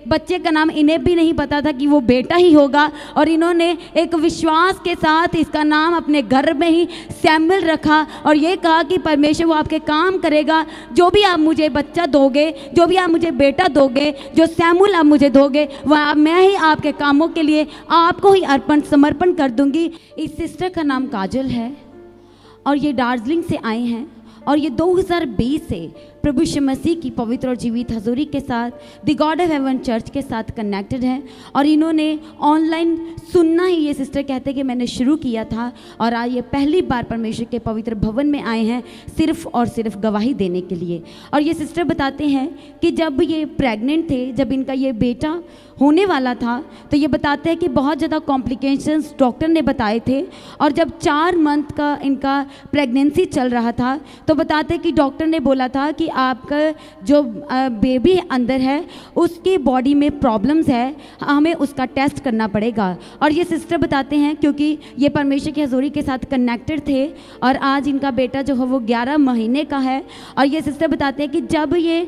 बच्चे का नाम इन्हें भी नहीं पता था कि वो बेटा ही होगा, और इन्होंने एक विश्वास के साथ इसका नाम अपने घर में ही सैमुअल रखा और ये कहा कि परमेश्वर वो आपके काम करेगा, जो भी आप मुझे बच्चा दोगे, जो भी आप मुझे बेटा दोगे, जो सैमुअल आप मुझे दोगे, वह मैं ही आपके कामों के लिए आपको ही समर्पण कर दूंगी। इस सिस्टर का नाम काजल है और ये दार्जिलिंग से आए हैं और ये 2020 से प्रभु यीशु मसीह की पवित्र और जीवित हजूरी के साथ the God of haven church के साथ कनेक्टेड है। और इन्होंने ऑनलाइन सुनना ही, ये सिस्टर कहते हैं कि मैंने शुरू किया था और आज ये पहली बार परमेश्वर के पवित्र भवन में आए हैं सिर्फ और सिर्फ गवाही देने के लिए। और ये सिस्टर बताते हैं कि जब ये प्रेग्नेंट थे, जब इनका ये बेटा होने वाला था, तो ये बताते हैं कि बहुत ज़्यादा कॉम्प्लिकेशंस डॉक्टर ने बताए थे। और जब 4 मंथ का इनका प्रेगनेंसी चल रहा था तो बताते हैं कि डॉक्टर ने बोला था कि आपका जो बेबी अंदर है उसकी बॉडी में प्रॉब्लम्स है, हमें उसका टेस्ट करना पड़ेगा। और ये सिस्टर बताते हैं क्योंकि ये परमेश्वर की हजूरी के साथ कनेक्टेड थे और आज इनका बेटा जो है वो 11 महीने का है। और ये सिस्टर बताते हैं कि जब ये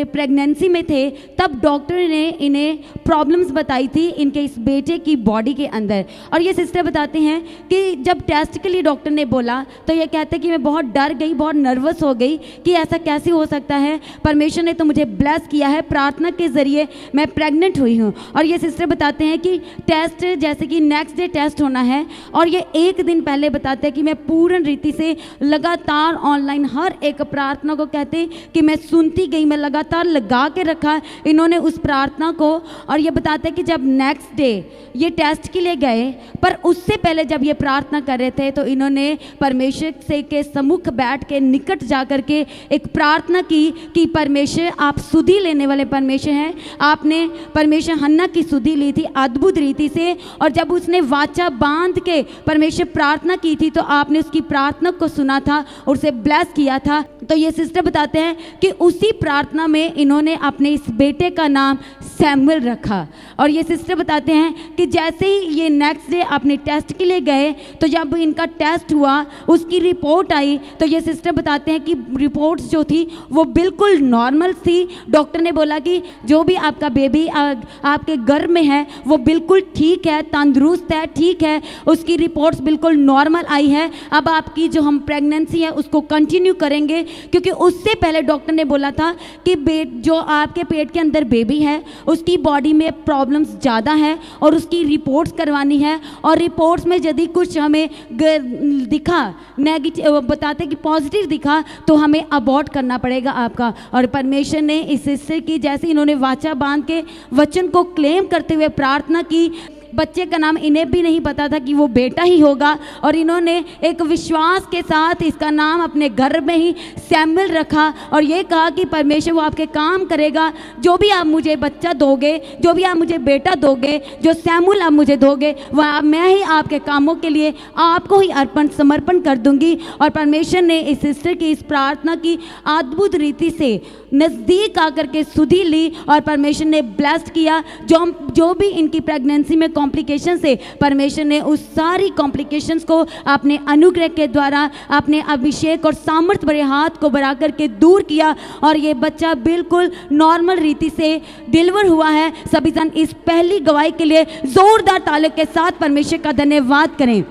प्रेगनेंसी में थे तब डॉक्टर ने इन्हें प्रॉब्लम्स बताई थी इनके इस बेटे की बॉडी के अंदर। और ये सिस्टर बताते हैं कि जब टेस्ट के लिए डॉक्टर ने बोला तो ये कहते हैं कि मैं बहुत डर गई, बहुत नर्वस हो गई कि ऐसा कैसे हो सकता है, परमेश्वर ने तो मुझे ब्लेस किया है, प्रार्थना के ज़रिए मैं प्रेग्नेंट हुई हूँ। और ये सिस्टर बताते हैं कि टेस्ट जैसे कि नेक्स्ट डे टेस्ट होना है और ये 1 दिन पहले बताते हैं कि मैं पूर्ण रीति से लगातार ऑनलाइन हर एक प्रार्थना को कहते कि मैं सुनती गई, लगातार लगा के रखा इन्होंने उस प्रार्थना को। और ये बताते हैं कि जब नेक्स्ट डे ये टेस्ट के लिए गए, पर उससे पहले जब ये प्रार्थना कर रहे थे तो इन्होंने परमेश्वर से के सम्मुख बैठ के निकट जा कर के एक प्रार्थना की कि परमेश्वर आप सुधि लेने वाले परमेश्वर हैं। आपने परमेश्वर हन्ना की सुधि ली थी अद्भुत रीति से, और जब उसने वाचा बांध के परमेश्वर प्रार्थना की थी तो आपने उसकी प्रार्थना को सुना था और उसे ब्लेस किया था। तो ये सिस्टर बताते हैं कि उसी प्रार्थना में इन्होंने अपने इस बेटे का नाम सैमुअल रखा। और ये सिस्टर बताते हैं कि जैसे ही ये नेक्स्ट डे अपने टेस्ट के लिए गए तो जब इनका टेस्ट हुआ उसकी रिपोर्ट आई तो ये सिस्टर बताते हैं कि रिपोर्ट्स जो थी वो बिल्कुल नॉर्मल थी। डॉक्टर ने बोला कि जो भी आपका बेबी आपके गर्भ में है वो बिल्कुल ठीक है, तंदुरुस्त है, ठीक है, उसकी रिपोर्ट्स बिल्कुल नॉर्मल आई है। अब आपकी जो हम प्रेगनेंसी है उसको कंटिन्यू करेंगे, क्योंकि उससे पहले डॉक्टर ने बोला था कि जो आपके पेट के अंदर बेबी है उसकी बॉडी में प्रॉब्लम्स ज़्यादा है और उसकी रिपोर्ट्स करवानी है, और रिपोर्ट्स में यदि कुछ हमें दिखा नेगेटिव, बताते कि पॉजिटिव दिखा तो हमें अबॉर्ट करना पड़ेगा आपका। और परमेश्वर ने इस सिस्टर की जैसे इन्होंने वाचा बांध के वचन को क्लेम करते हुए प्रार्थना की, बच्चे का नाम इन्हें भी नहीं पता था कि वो बेटा ही होगा, और इन्होंने एक विश्वास के साथ इसका नाम अपने घर में ही सैमुअल रखा और ये कहा कि परमेश्वर वो आपके काम करेगा, जो भी आप मुझे बच्चा दोगे, जो भी आप मुझे बेटा दोगे, जो सैमुअल आप मुझे दोगे, वह मैं ही आपके कामों के लिए आपको ही समर्पण कर दूंगी। और परमेश्वर ने इस सिस्टर की इस प्रार्थना की अद्भुत रीति से नज़दीक आकर के सुधि ली और परमेश्वर ने ब्लेस्ड किया। जो भी इनकी प्रेगनेंसी में कॉम्प्लिकेशन से परमेश्वर ने उस सारी कॉम्प्लिकेशंस को अपने अनुग्रह के द्वारा अपने अभिषेक और सामर्थ्य भरे हाथ को बढ़ा करके दूर किया और ये बच्चा बिल्कुल नॉर्मल रीति से डिलीवर हुआ है। सभी जन इस पहली गवाही के लिए जोरदार तालियों के साथ परमेश्वर का धन्यवाद करें।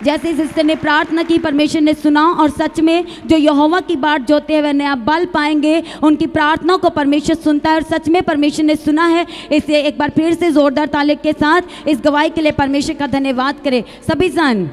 जैसे सिस्टर ने प्रार्थना की, परमेश्वर ने सुना और सच में जो यहोवा की बाट जोते हैं वह नया बल पाएंगे। उनकी प्रार्थना को परमेश्वर सुनता है और सच में परमेश्वर ने सुना है। इसे एक बार फिर से जोरदार ताली के साथ इस गवाही के लिए परमेश्वर का धन्यवाद करें सभी जन।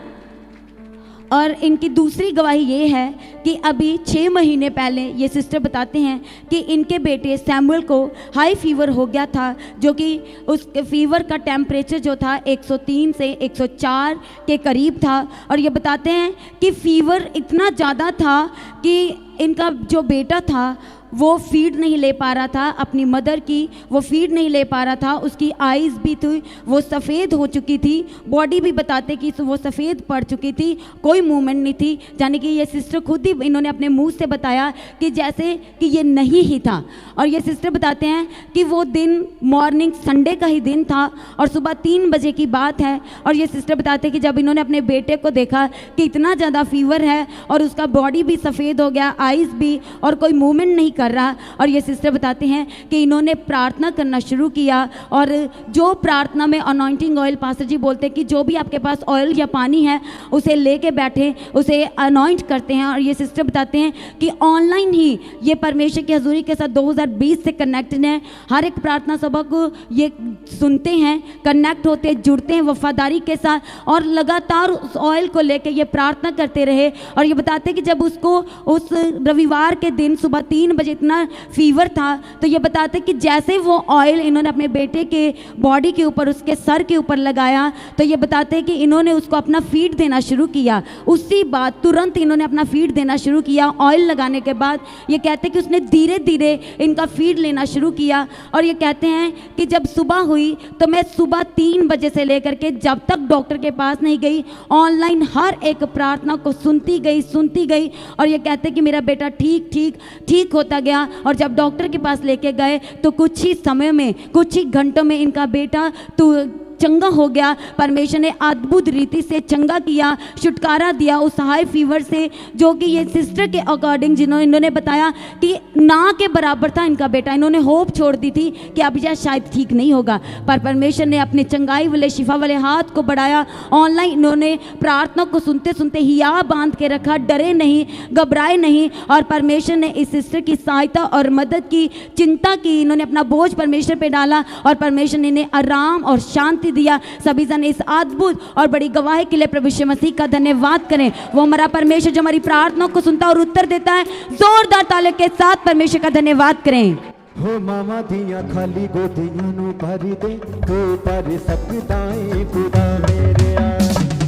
और इनकी दूसरी गवाही ये है कि अभी 6 महीने पहले ये सिस्टर बताते हैं कि इनके बेटे सैमुअल को हाई फीवर हो गया था, जो कि उस फीवर का टेम्परेचर जो था 103 से 104 के करीब था। और ये बताते हैं कि फीवर इतना ज़्यादा था कि इनका जो बेटा था वो फीड नहीं ले पा रहा था, अपनी मदर की वो फीड नहीं ले पा रहा था। उसकी आइज़ भी थी वो सफ़ेद हो चुकी थी, बॉडी भी बताते कि वो सफ़ेद पड़ चुकी थी, कोई मूवमेंट नहीं थी। यानी कि ये सिस्टर खुद ही इन्होंने अपने मुंह से बताया कि जैसे कि ये नहीं ही था। और ये सिस्टर बताते हैं कि वो दिन मॉर्निंग संडे का ही दिन था और सुबह 3 बजे की बात है। और ये सिस्टर बताते हैं कि जब इन्होंने अपने बेटे को देखा कि इतना ज़्यादा फीवर है और उसका बॉडी भी सफ़ेद हो गया, आइज़ भी, और कोई मूवमेंट नहीं कर रहा। और ये सिस्टर बताते हैं कि इन्होंने प्रार्थना करना शुरू किया, और जो प्रार्थना में अनॉइंटिंग ऑयल, पास्टर जी बोलते हैं कि जो भी आपके पास ऑयल या पानी है उसे लेके बैठे, उसे अनॉइंट करते हैं। और ये सिस्टर बताते हैं कि ऑनलाइन ही ये परमेश्वर की हजूरी के साथ 2020 से कनेक्टेड हैं। हर एक प्रार्थना सभा को ये सुनते हैं, कनेक्ट होते, जुड़ते हैं वफादारी के साथ, और लगातार उस ऑयल को लेके ये प्रार्थना करते रहे। और ये बताते हैं कि जब उसको उस रविवार के दिन सुबह 3 बजे इतना फीवर था, तो ये बताते हैं कि जैसे वो ऑयल इन्होंने अपने बेटे के बॉडी के ऊपर, उसके सर के ऊपर लगाया, तो ये बताते हैं कि इन्होंने उसको अपना फीड देना शुरू किया। उसी बाद तुरंत इन्होंने अपना फीड देना शुरू किया। ऑयल लगाने के बाद ये कहते हैं कि उसने धीरे धीरे इनका फीड लेना शुरू किया। और ये कहते हैं कि जब सुबह हुई तो मैं सुबह 3 बजे से लेकर के जब तक डॉक्टर के पास नहीं गई, ऑनलाइन हर एक प्रार्थना को सुनती गई। और ये कहते हैं कि मेरा बेटा ठीक होता गया। और जब डॉक्टर के पास लेके गए तो कुछ ही समय में, कुछ ही घंटों में इनका बेटा तो चंगा हो गया। परमेश्वर ने अद्भुत रीति से चंगा किया, छुटकारा दिया उस हाई फीवर से, जो कि ये सिस्टर के अकॉर्डिंग इन्होंने बताया कि ना के बराबर था इनका बेटा। इन्होंने होप छोड़ दी थी कि अब यह शायद ठीक नहीं होगा, पर परमेश्वर ने अपने चंगाई वाले, शिफा वाले हाथ को बढ़ाया। ऑनलाइन इन्होंने प्रार्थना को सुनते सुनते हिया बांध के रखा, डरे नहीं, घबराए नहीं। और परमेश्वर ने इस सिस्टर की सहायता और मदद की, चिंता की। इन्होंने अपना बोझ परमेश्वर पे डाला और परमेश्वर ने इन्हें आराम और शांति दिया। सभी जन इस अद्भुत और बड़ी गवाही के लिए प्रभु यीशु मसीह का धन्यवाद करें। वो हमारा परमेश्वर जो हमारी प्रार्थना को सुनता और उत्तर देता है। जोरदार तालियों के साथ परमेश्वर का धन्यवाद करें। हो मामा दिया खाली गोदियां नु भरी दे, तू पर सकदाए खुदा मेरे आ।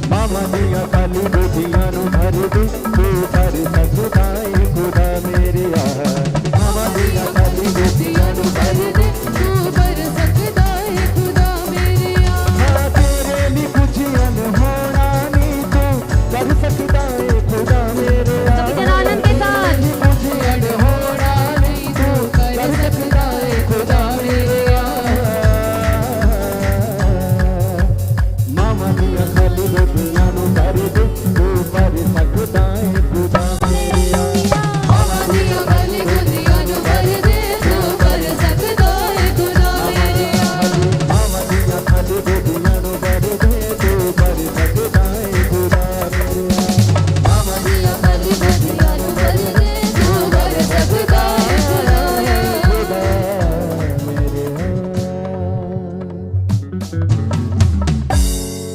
मामा दिया खाली गोदियां नु भरी दे, तू पर सकदाए खुदा मेरे आ।